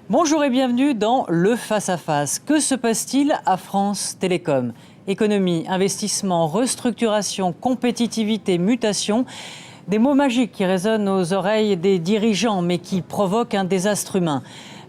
Bonjour et bienvenue dans Le Face à Face. Que se passe-t-il à France Télécom ? Économie, investissement, restructuration, compétitivité, mutation. Des mots magiques qui résonnent aux oreilles des dirigeants mais qui provoquent un désastre humain.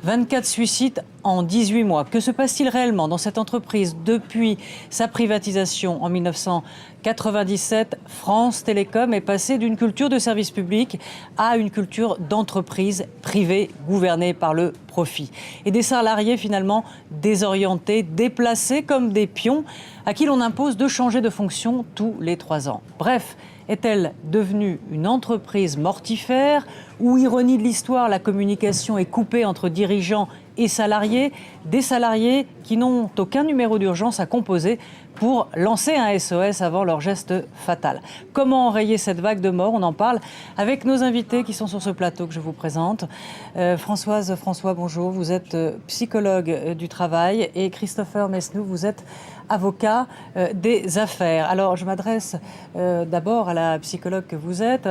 24 suicides en 18 mois. Que se passe-t-il réellement dans cette entreprise depuis sa privatisation en 1997 ? France Télécom est passée d'une culture de service public à une culture d'entreprise privée gouvernée par le profit. Et des salariés finalement désorientés, déplacés comme des pions à qui l'on impose de changer de fonction tous les 3 ans. Bref, est-elle devenue une entreprise mortifère ou, ironie de l'histoire, la communication est coupée entre dirigeants et salariés, des salariés qui n'ont aucun numéro d'urgence à composer pour lancer un SOS avant leur geste fatal. Comment enrayer cette vague de mort ? On en parle avec nos invités qui sont sur ce plateau que je vous présente. François, bonjour, vous êtes psychologue du travail et Christopher Mesnou, vous êtes avocat des affaires. Alors, je m'adresse d'abord à la psychologue que vous êtes.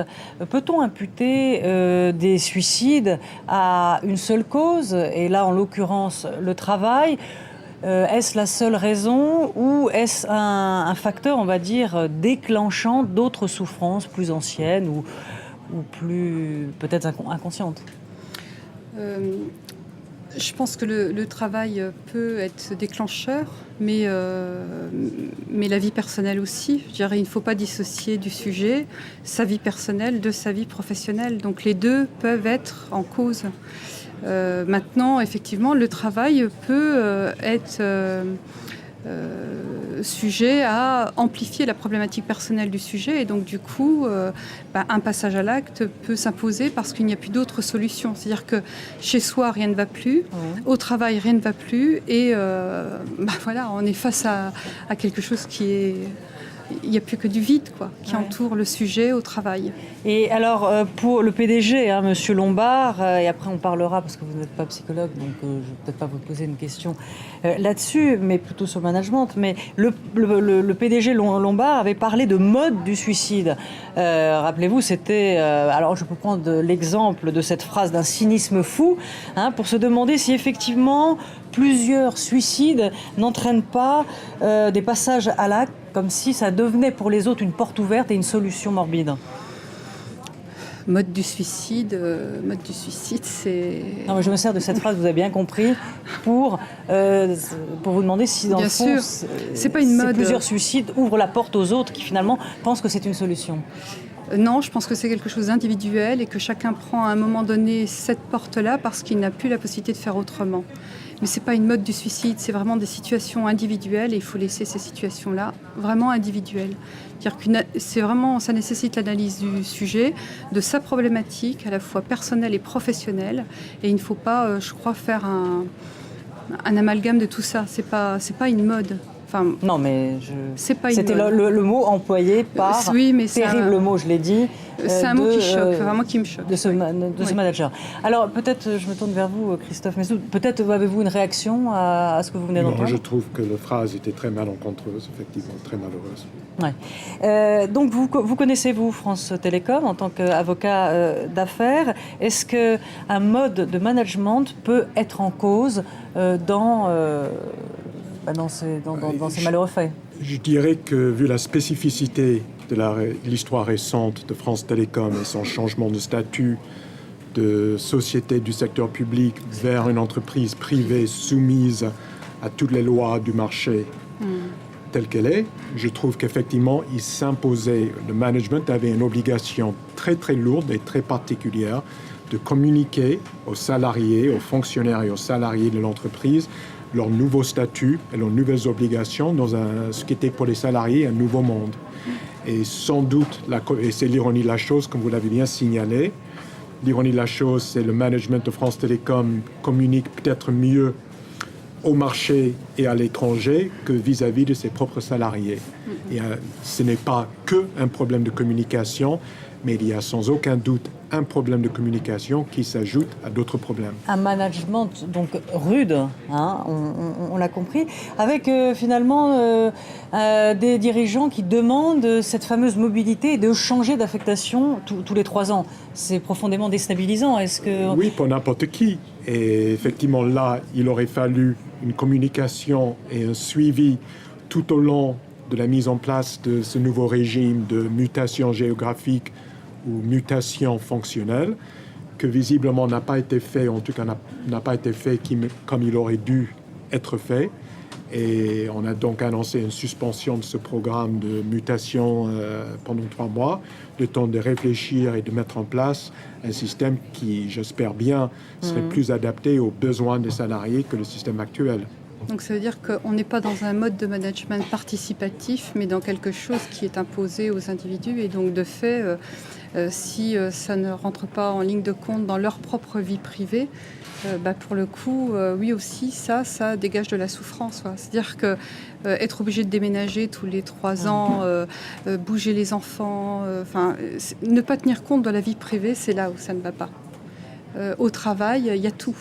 Peut-on imputer des suicides à une seule cause, et là, en l'occurrence, le travail ? Est-ce la seule raison ou est-ce un facteur, on va dire, déclenchant d'autres souffrances plus anciennes ou plus peut-être inconscientes ? Je pense que le travail peut être déclencheur, mais la vie personnelle aussi. Je dirais, il ne faut pas dissocier du sujet sa vie personnelle de sa vie professionnelle. Donc les deux peuvent être en cause. Maintenant, effectivement, le travail peut être sujet à amplifier la problématique personnelle du sujet. Et donc, du coup, un passage à l'acte peut s'imposer parce qu'il n'y a plus d'autre solution. C'est-à-dire que chez soi, rien ne va plus. Au travail, rien ne va plus. Et voilà, on est face à quelque chose qui est... Il n'y a plus que du vide qui entoure le sujet au travail. Et alors, pour le PDG, Monsieur Lombard, et après on parlera, parce que vous n'êtes pas psychologue, donc je ne vais peut-être pas vous poser une question là-dessus, mais plutôt sur le management. Mais le PDG Lombard avait parlé de mode du suicide. Rappelez-vous, c'était... alors, je peux prendre l'exemple de cette phrase d'un cynisme fou, pour se demander si effectivement plusieurs suicides n'entraînent pas des passages à l'acte, comme si ça devenait pour les autres une porte ouverte et une solution morbide. Mode du suicide, c'est... Non, mais je me sers de cette phrase, vous avez bien compris, pour vous demander si dans bien le fond, sûr. C'est pas une mode. Plusieurs suicides ouvrent la porte aux autres qui finalement pensent que c'est une solution. Non, je pense que c'est quelque chose d'individuel et que chacun prend à un moment donné cette porte-là parce qu'il n'a plus la possibilité de faire autrement. Mais ce n'est pas une mode du suicide, c'est vraiment des situations individuelles et il faut laisser ces situations-là vraiment individuelles. C'est-à-dire que ça nécessite l'analyse du sujet, de sa problématique, à la fois personnelle et professionnelle. Et il ne faut pas, je crois, faire un amalgame de tout ça. C'est pas une mode. Enfin, non, mais c'était le mot employé par... oui, mais terrible mot, je l'ai dit. C'est un mot qui choque, vraiment qui me choque. De ce manager. Alors, peut-être, je me tourne vers vous, Christophe Mesnou. Peut-être avez-vous une réaction à ce que vous venez d'entendre ? Je trouve que la phrase était très malencontreuse, effectivement, très malheureuse. Ouais. Donc, vous connaissez-vous France Télécom en tant qu'avocat d'affaires. Est-ce qu'un mode de management peut être en cause dans ces malheureux faits ? Je dirais que, vu la spécificité de l'histoire récente de France Télécom et son changement de statut de société du secteur public vers une entreprise privée soumise à toutes les lois du marché telle qu'elle est, je trouve qu'effectivement, il s'imposait, le management avait une obligation très très lourde et très particulière de communiquer aux salariés, aux fonctionnaires et aux salariés de l'entreprise leur nouveau statut et leurs nouvelles obligations dans ce qui était pour les salariés un nouveau monde. Et sans doute, et c'est l'ironie de la chose, comme vous l'avez bien signalé, l'ironie de la chose, c'est le management de France Télécom communique peut-être mieux au marché et à l'étranger que vis-à-vis de ses propres salariés. Et ce n'est pas qu'un problème de communication, mais il y a sans aucun doute un problème de communication qui s'ajoute à d'autres problèmes. Un management donc rude, hein, on l'a compris, avec finalement des dirigeants qui demandent cette fameuse mobilité et de changer d'affectation tous les 3 ans. C'est profondément déstabilisant. Est-ce que... Oui, pour n'importe qui. Et effectivement, là, il aurait fallu une communication et un suivi tout au long de la mise en place de ce nouveau régime de mutation géographique ou mutation fonctionnelle, que visiblement n'a pas été fait, en tout cas n'a pas été fait comme il aurait dû être fait. Et on a donc annoncé une suspension de ce programme de mutation pendant 3 mois, le temps de réfléchir et de mettre en place un système qui, j'espère bien, serait plus adapté aux besoins des salariés que le système actuel. Donc ça veut dire qu'on n'est pas dans un mode de management participatif, mais dans quelque chose qui est imposé aux individus. Et donc de fait, si ça ne rentre pas en ligne de compte dans leur propre vie privée, pour le coup, oui aussi, ça dégage de la souffrance. C'est-à-dire qu'être obligé de déménager tous les 3 ans, bouger les enfants, ne pas tenir compte de la vie privée, c'est là où ça ne va pas. Au travail, il y a tout.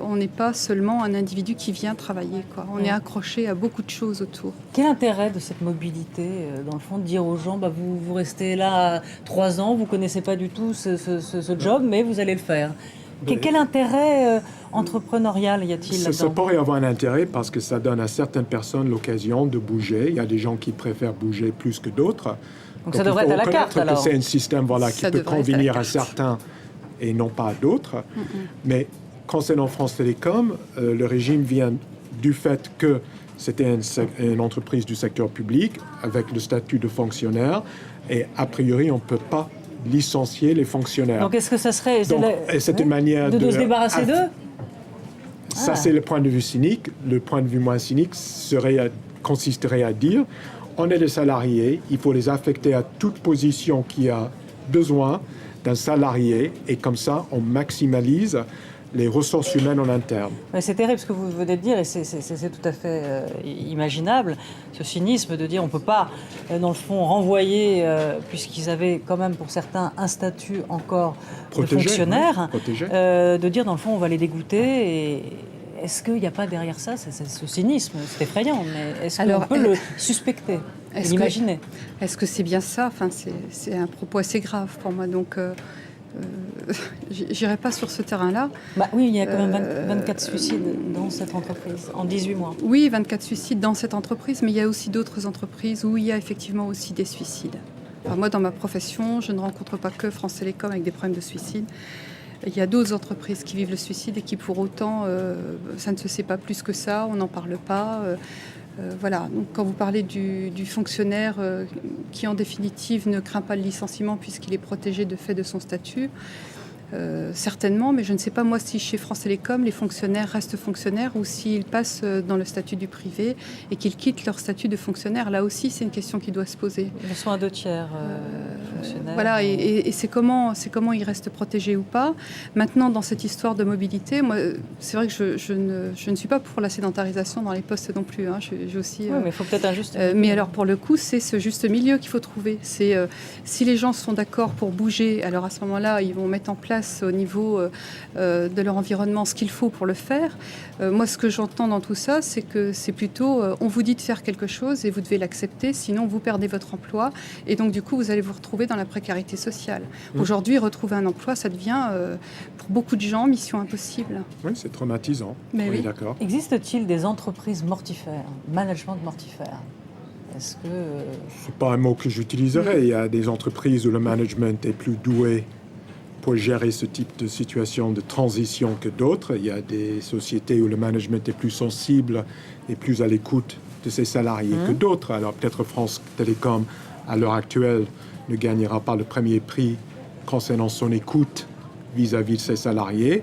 On n'est pas seulement un individu qui vient travailler, quoi. On est accroché à beaucoup de choses autour. Quel intérêt de cette mobilité, dans le fond, de dire aux gens, vous restez là 3 ans, vous ne connaissez pas du tout ce job, mais vous allez le faire. Quel intérêt entrepreneurial y a-t-il là-dedans ? Ça pourrait avoir un intérêt parce que ça donne à certaines personnes l'occasion de bouger. Il y a des gens qui préfèrent bouger plus que d'autres. Donc ça devrait être à la carte, alors. C'est un système qui peut convenir à certains et non pas à d'autres. Mais concernant France Télécom, le régime vient du fait que c'était une entreprise du secteur public avec le statut de fonctionnaire et a priori on ne peut pas licencier les fonctionnaires. Donc est-ce que ça serait c'est une manière de se débarrasser d'eux ? Ça c'est le point de vue cynique. Le point de vue moins cynique consisterait à dire on est des salariés, il faut les affecter à toute position qui a besoin d'un salarié et comme ça on maximalise les ressources humaines en interne. C'est terrible ce que vous venez de dire et c'est tout à fait imaginable, ce cynisme de dire on ne peut pas, dans le fond, renvoyer, puisqu'ils avaient quand même pour certains un statut encore de fonctionnaire, de dire dans le fond on va les dégoûter. Et est-ce qu'il n'y a pas derrière ça, c'est ce cynisme, c'est effrayant, mais est-ce qu'on peut le suspecter, l'imaginer ? Est-ce que c'est bien ça ? C'est un propos assez grave pour moi, donc... j'irai pas sur ce terrain-là. Oui, il y a quand même 24 suicides dans cette entreprise, en 18 mois. Oui, 24 suicides dans cette entreprise, mais il y a aussi d'autres entreprises où il y a effectivement aussi des suicides. Alors moi, dans ma profession, je ne rencontre pas que France Télécom avec des problèmes de suicide. Il y a d'autres entreprises qui vivent le suicide et qui, pour autant, ça ne se sait pas plus que ça, on n'en parle pas. Voilà, donc quand vous parlez du fonctionnaire qui en définitive ne craint pas le licenciement puisqu'il est protégé de fait de son statut, certainement, mais je ne sais pas moi si chez France Télécom les fonctionnaires restent fonctionnaires ou s'ils passent dans le statut du privé et qu'ils quittent leur statut de fonctionnaire. Là aussi c'est une question qui doit se poser. Ils sont à 2 tiers fonctionnaires. Voilà, et c'est comment ils restent protégés ou pas. Maintenant dans cette histoire de mobilité, moi c'est vrai que je ne suis pas pour la sédentarisation dans les postes non plus. J'ai aussi. Oui, mais il faut peut-être un juste. Mais alors pour le coup c'est ce juste milieu qu'il faut trouver. C'est si les gens sont d'accord pour bouger, alors à ce moment-là ils vont mettre en place au niveau de leur environnement ce qu'il faut pour le faire. Moi, ce que j'entends dans tout ça, c'est que c'est plutôt on vous dit de faire quelque chose et vous devez l'accepter, sinon vous perdez votre emploi et donc du coup vous allez vous retrouver dans la précarité sociale. Aujourd'hui, retrouver un emploi, ça devient pour beaucoup de gens mission impossible. Oui, c'est traumatisant. Mais oui. D'accord. Existe-t-il des entreprises mortifères, management mortifère ? Est-ce que... C'est pas un mot que j'utiliserais. Il y a des entreprises où le management est plus doué pour gérer ce type de situation de transition que d'autres. Il y a des sociétés où le management est plus sensible et plus à l'écoute de ses salariés que d'autres. Alors peut-être France Télécom, à l'heure actuelle, ne gagnera pas le premier prix concernant son écoute vis-à-vis de ses salariés.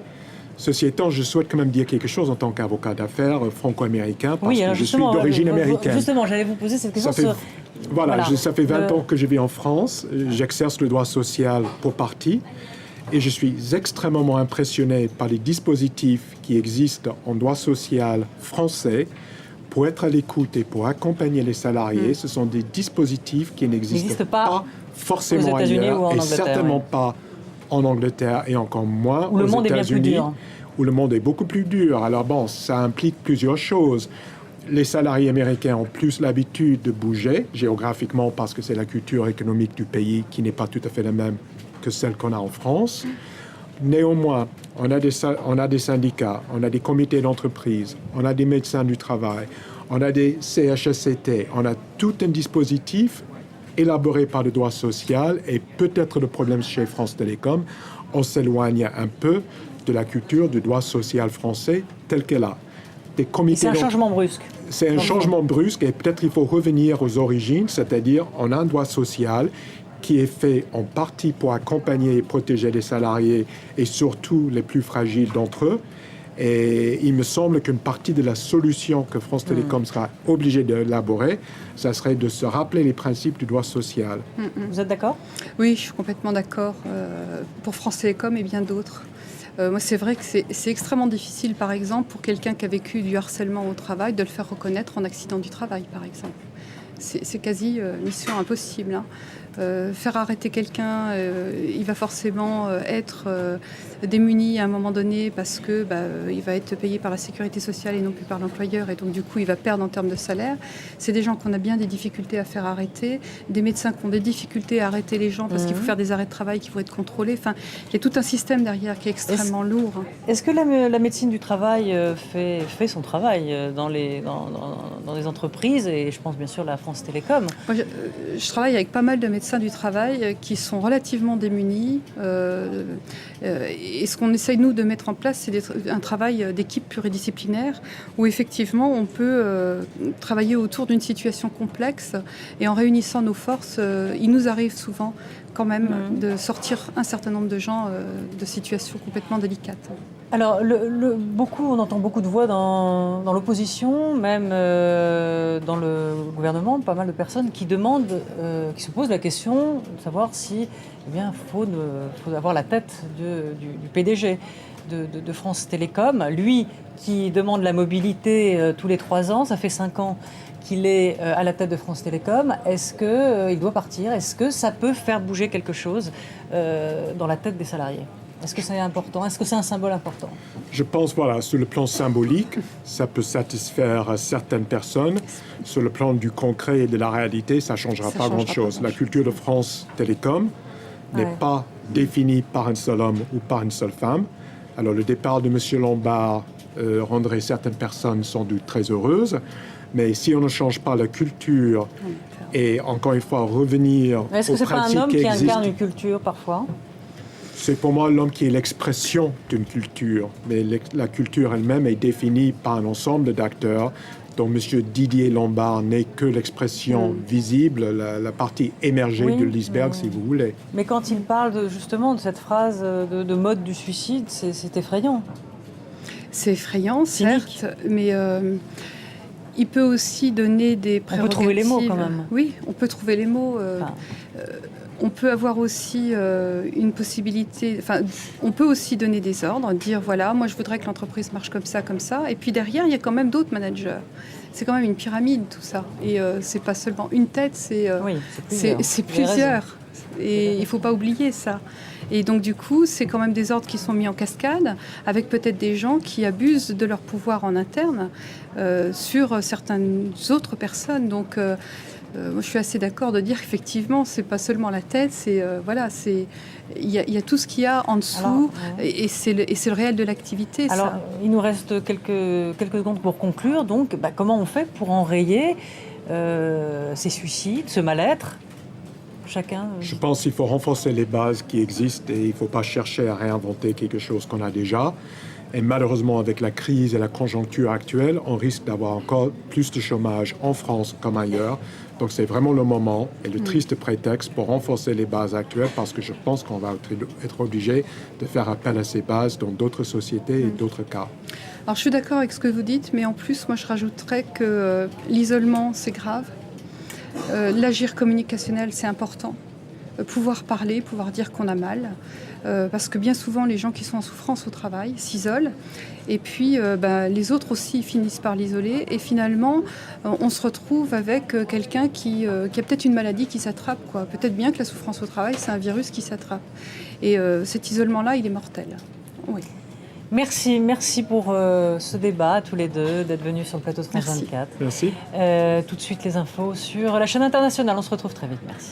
Ceci étant, je souhaite quand même dire quelque chose en tant qu'avocat d'affaires franco-américain, parce que je suis d'origine américaine. Justement, j'allais vous poser cette question. Ça fait 20 ans que je vis en France. J'exerce le droit social pour partie. Et je suis extrêmement impressionné par les dispositifs qui existent en droit social français pour être à l'écoute et pour accompagner les salariés, ce sont des dispositifs qui n'existent pas forcément ailleurs et certainement pas en Angleterre et encore moins aux États-Unis, où le monde est beaucoup plus dur. Alors bon, ça implique plusieurs choses. Les salariés américains ont plus l'habitude de bouger géographiquement parce que c'est la culture économique du pays qui n'est pas tout à fait la même que celle qu'on a en France. Néanmoins, on a des syndicats, on a des comités d'entreprise, on a des médecins du travail, on a des CHSCT, on a tout un dispositif élaboré par le droit social et peut-être le problème chez France Télécom, on s'éloigne un peu de la culture du droit social français tel qu'elle a. C'est un changement brusque. C'est un changement brusque et peut-être il faut revenir aux origines, c'est-à-dire on a un droit social qui est fait en partie pour accompagner et protéger les salariés et surtout les plus fragiles d'entre eux. Et il me semble qu'une partie de la solution que France Télécom sera obligée d'élaborer, ça serait de se rappeler les principes du droit social. Vous êtes d'accord ? Oui, je suis complètement d'accord. Pour France Télécom et bien d'autres. Moi, c'est vrai que c'est extrêmement difficile, par exemple, pour quelqu'un qui a vécu du harcèlement au travail, de le faire reconnaître en accident du travail, par exemple. C'est quasi mission impossible. Faire arrêter quelqu'un, il va forcément être démuni à un moment donné parce que il va être payé par la sécurité sociale et non plus par l'employeur et donc du coup il va perdre en termes de salaire. C'est des gens qu'on a bien des difficultés à faire arrêter, des médecins qui ont des difficultés à arrêter les gens parce qu'il faut faire des arrêts de travail qui vont être contrôlés. Enfin, il y a tout un système derrière qui est extrêmement lourd. Est-ce que la médecine du travail fait son travail dans les entreprises et je pense bien sûr à la France Télécom? Moi, je travaille avec pas mal de médecins du travail qui sont relativement démunis. Et ce qu'on essaye, nous, de mettre en place, c'est un travail d'équipe pluridisciplinaire où, effectivement, on peut travailler autour d'une situation complexe et en réunissant nos forces, il nous arrive souvent quand même de sortir un certain nombre de gens de situations complètement délicates. Alors, on entend beaucoup de voix dans l'opposition, même dans le gouvernement, pas mal de personnes qui demandent, qui se posent la question de savoir si, faut avoir la tête du PDG de France Télécom. Lui, qui demande la mobilité tous les 3 ans, ça fait 5 ans qu'il est à la tête de France Télécom. Est-ce qu'il doit partir? Est-ce que ça peut faire bouger quelque chose dans la tête des salariés? Est-ce que c'est important? Est-ce que c'est un symbole important? Je pense, sur le plan symbolique, ça peut satisfaire certaines personnes. Sur le plan du concret et de la réalité, ça ne changera pas grand-chose. La culture de France Télécom n'est pas définie par un seul homme ou par une seule femme. Alors, le départ de M. Lombard rendrait certaines personnes sans doute très heureuses. Mais si on ne change pas la culture et, encore une fois, revenir aux principes qui existent... Est-ce que ce n'est pas un homme qui incarne une culture, parfois? C'est pour moi l'homme qui est l'expression d'une culture. Mais la culture elle-même est définie par un ensemble d'acteurs dont M. Didier Lombard n'est que l'expression visible, la partie émergée de l'iceberg, si vous voulez. Mais quand il parle justement de cette phrase de mode du suicide, c'est effrayant. C'est effrayant, certes, mais... il peut aussi donner des prérogatives. On peut trouver les mots quand même. Oui, on peut trouver les mots. On peut avoir aussi une possibilité... on peut aussi donner des ordres, dire voilà, moi je voudrais que l'entreprise marche comme ça. Et puis derrière, il y a quand même d'autres managers. C'est quand même une pyramide tout ça. Et c'est pas seulement une tête, c'est plusieurs. Et il ne faut pas oublier ça. Et donc, du coup, c'est quand même des ordres qui sont mis en cascade, avec peut-être des gens qui abusent de leur pouvoir en interne sur certaines autres personnes. Donc, moi, je suis assez d'accord de dire qu'effectivement, c'est pas seulement la tête, il y a tout ce qu'il y a en dessous, et c'est le réel de l'activité. Alors, il nous reste quelques secondes pour conclure. Donc, comment on fait pour enrayer ces suicides, ce mal-être? Chacun. Je pense qu'il faut renforcer les bases qui existent et il ne faut pas chercher à réinventer quelque chose qu'on a déjà. Et malheureusement, avec la crise et la conjoncture actuelle, on risque d'avoir encore plus de chômage en France comme ailleurs. Donc c'est vraiment le moment et le triste prétexte pour renforcer les bases actuelles parce que je pense qu'on va être obligé de faire appel à ces bases dans d'autres sociétés et d'autres cas. Alors je suis d'accord avec ce que vous dites, mais en plus, moi je rajouterais que l'isolement, c'est grave. L'agir communicationnel, c'est important. pouvoir parler, pouvoir dire qu'on a mal. Parce que bien souvent, les gens qui sont en souffrance au travail s'isolent. Et puis, les autres aussi finissent par l'isoler. Et finalement, on se retrouve avec quelqu'un qui a peut-être une maladie qui s'attrape, quoi. Peut-être bien que la souffrance au travail, c'est un virus qui s'attrape. Et cet isolement-là, il est mortel. Oui. Merci pour ce débat, à tous les deux, d'être venus sur le plateau de France 24. Merci. Tout de suite, les infos sur la chaîne internationale. On se retrouve très vite. Merci.